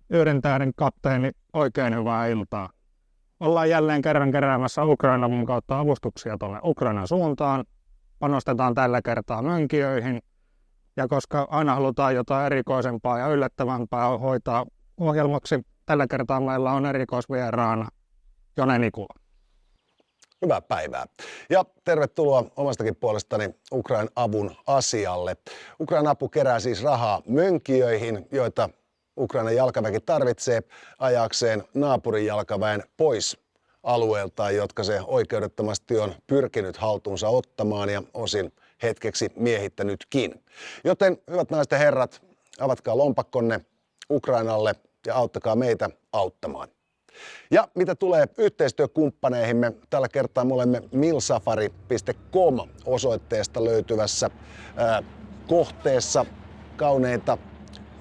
Yhden tähden kapteeni, oikein hyvää iltaa. Ollaan jälleen kerran keräämässä Ukraina-avun kautta avustuksia tuonne Ukrainan suuntaan. Panostetaan tällä kertaa mönkijöihin. Ja koska aina halutaan jotain erikoisempaa ja yllättävämpää hoitaa ohjelmaksi, tällä kertaa meillä on erikoisvieraana Jone Nikula. Hyvää päivää. Ja tervetuloa omastakin puolestani Ukrainan avun asialle. Ukrainan apu kerää siis rahaa mönkijöihin, joita Ukrainan jalkaväki tarvitsee ajakseen naapurin jalkaväen pois alueeltaan, jotka se oikeudettomasti on pyrkinyt haltuunsa ottamaan ja osin hetkeksi miehittänytkin. Joten hyvät naiset ja herrat, avatkaa lompakkonne Ukrainalle ja auttakaa meitä auttamaan. Ja mitä tulee yhteistyökumppaneihimme, tällä kertaa me olemme milsafari.com osoitteesta löytyvässä kohteessa kauneita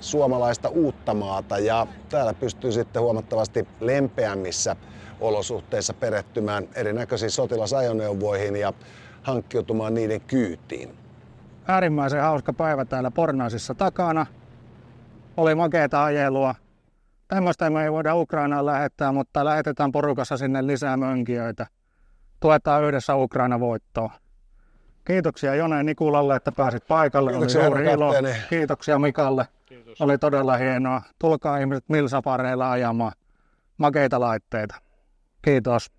suomalaista Uuttamaata, ja täällä pystyy sitten huomattavasti lempeämmissä olosuhteissa perehtymään erinäköisiin sotilasajoneuvoihin ja hankkiutumaan niiden kyytiin. Äärimmäisen hauska päivä täällä Pornaisissa takana. Oli makeata ajelua. Tämmöistä me ei voida Ukrainaan lähettää, mutta lähetetään porukassa sinne lisää mönkijöitä. Tuetaan yhdessä Ukraina voittoa. Kiitoksia Jone Nikulalle, että pääsit paikalle. Kiitoksia, oli suuri ilo. kapteeni. Kiitoksia Mikalle. Kiitos. Oli todella hienoa. Tulkaa ihmiset milsafareilla ajamaan. Makeita laitteita. Kiitos.